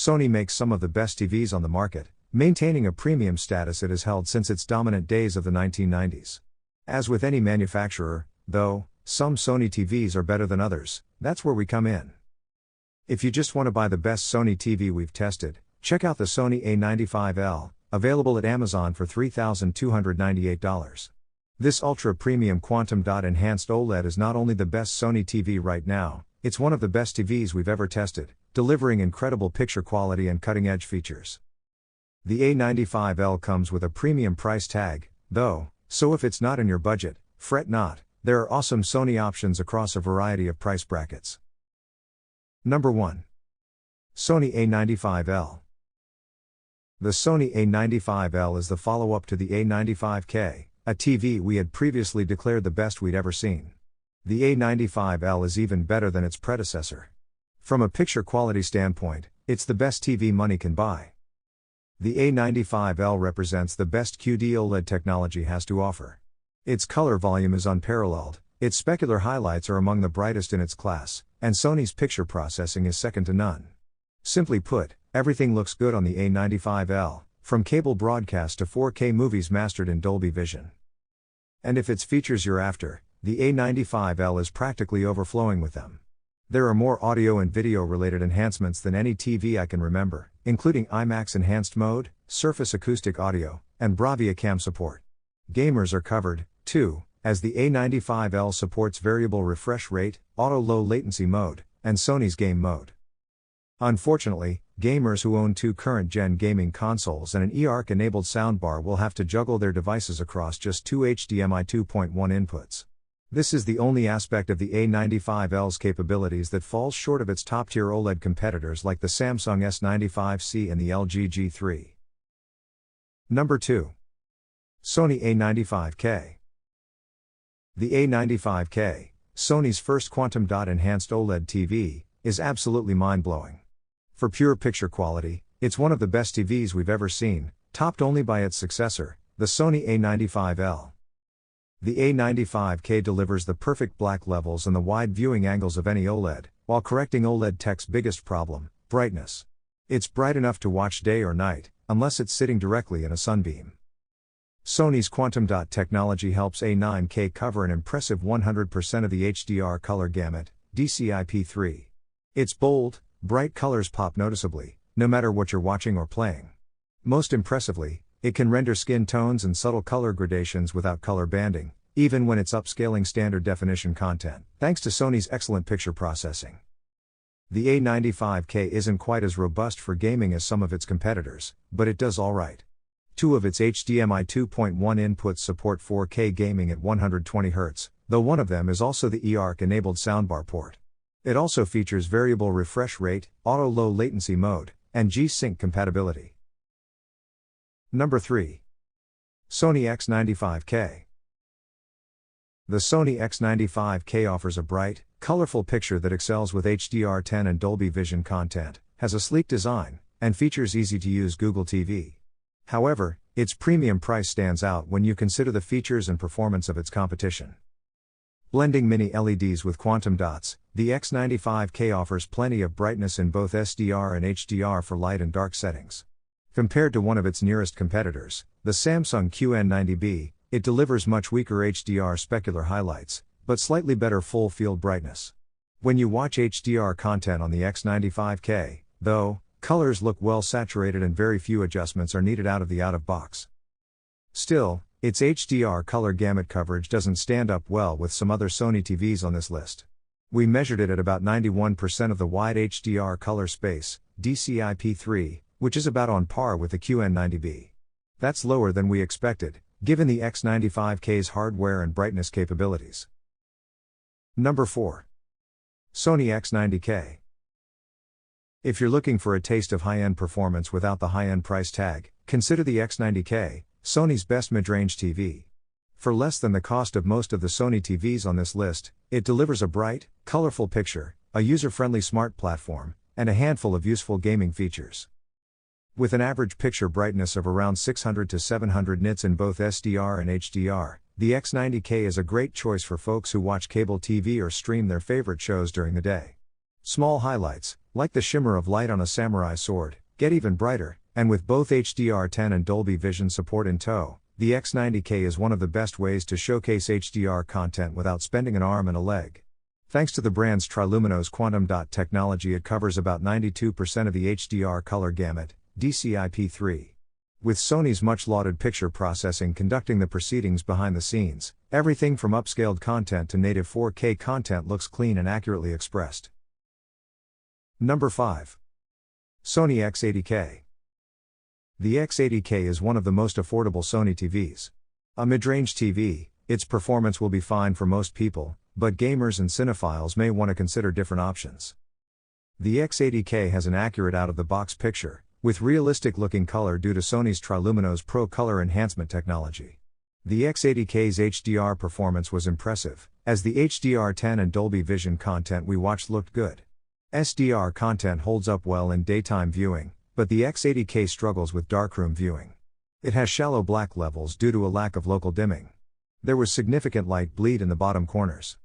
Sony makes some of the best TVs on the market, maintaining a premium status it has held since its dominant days of the 1990s. As with any manufacturer, though, some Sony TVs are better than others. That's where we come in. If you just want to buy the best Sony TV we've tested, check out the Sony A95L, available at Amazon for $3,298. This ultra-premium quantum-dot enhanced OLED is not only the best Sony TV right now, it's one of the best TVs we've ever tested, delivering incredible picture quality and cutting-edge features. The A95L comes with a premium price tag, though, so if it's not in your budget, fret not, there are awesome Sony options across a variety of price brackets. Number 1. Sony A95L. The Sony A95L is the follow-up to the A95K, a TV we had previously declared the best we'd ever seen. The A95L is even better than its predecessor. From a picture quality standpoint, it's the best TV money can buy. The A95L represents the best QD OLED technology has to offer. Its color volume is unparalleled, its specular highlights are among the brightest in its class, and Sony's picture processing is second to none. Simply put, everything looks good on the A95L, from cable broadcast to 4K movies mastered in Dolby Vision. And if it's features you're after, the A95L is practically overflowing with them. There are more audio and video related enhancements than any TV I can remember, including IMAX Enhanced Mode, Surface Acoustic Audio, and Bravia Cam support. Gamers are covered, too, as the A95L supports variable refresh rate, auto low latency mode, and Sony's game mode. Unfortunately, gamers who own two current-gen gaming consoles and an eARC-enabled soundbar will have to juggle their devices across just two HDMI 2.1 inputs. This is the only aspect of the A95L's capabilities that falls short of its top-tier OLED competitors like the Samsung S95C and the LG G3. Number 2. Sony A95K. The A95K, Sony's first quantum-dot enhanced OLED TV, is absolutely mind-blowing. For pure picture quality, it's one of the best TVs we've ever seen, topped only by its successor, the Sony A95L. The A95K delivers the perfect black levels and the wide viewing angles of any OLED, while correcting OLED tech's biggest problem, brightness. It's bright enough to watch day or night, unless it's sitting directly in a sunbeam. Sony's quantum-dot technology helps A9K cover an impressive 100% of the HDR color gamut, DCI-P3. Its bold, bright colors pop noticeably, no matter what you're watching or playing. Most impressively, it can render skin tones and subtle color gradations without color banding, even when it's upscaling standard definition content, thanks to Sony's excellent picture processing. The A95K isn't quite as robust for gaming as some of its competitors, but it does alright. Two of its HDMI 2.1 inputs support 4K gaming at 120Hz, though one of them is also the eARC-enabled soundbar port. It also features variable refresh rate, auto low latency mode, and G-Sync compatibility. Number 3. Sony X95K. The Sony X95K offers a bright, colorful picture that excels with HDR10 and Dolby Vision content, has a sleek design, and features easy-to-use Google TV. However, its premium price stands out when you consider the features and performance of its competition. Blending mini LEDs with quantum dots, the X95K offers plenty of brightness in both SDR and HDR for light and dark settings. Compared to one of its nearest competitors, the Samsung QN90B, it delivers much weaker HDR specular highlights, but slightly better full-field brightness. When you watch HDR content on the X95K, though, colors look well saturated and very few adjustments are needed out of the out-of-box. Still, its HDR color gamut coverage doesn't stand up well with some other Sony TVs on this list. We measured it at about 91% of the wide HDR color space, DCI-P3, which is about on par with the QN90B. That's lower than we expected, given the X95K's hardware and brightness capabilities. Number 4. Sony X90K. If you're looking for a taste of high-end performance without the high-end price tag, consider the X90K, Sony's best mid-range TV. For less than the cost of most of the Sony TVs on this list, it delivers a bright, colorful picture, a user-friendly smart platform, and a handful of useful gaming features. With an average picture brightness of around 600 to 700 nits in both SDR and HDR, the X90K is a great choice for folks who watch cable TV or stream their favorite shows during the day. Small highlights, Like the shimmer of light on a samurai sword, get even brighter, and with both HDR10 and Dolby Vision support in tow, the X90K is one of the best ways to showcase HDR content without spending an arm and a leg. Thanks to the brand's Triluminos quantum dot technology, it covers about 92% of the HDR color gamut, DCI-P3. With Sony's much-lauded picture processing conducting the proceedings behind the scenes, everything from upscaled content to native 4K content looks clean and accurately expressed. Number 5. Sony X80K. The X80K is one of the most affordable Sony TVs. A mid-range TV, its performance will be fine for most people, but gamers and cinephiles may want to consider different options. The X80K has an accurate out-of-the-box picture, with realistic-looking color due to Sony's Triluminos Pro Color Enhancement technology. The X80K's HDR performance was impressive, as the HDR10 and Dolby Vision content we watched looked good. SDR content holds up well in daytime viewing, but the X80K struggles with darkroom viewing. It has shallow black levels due to a lack of local dimming. There was significant light bleed in the bottom corners.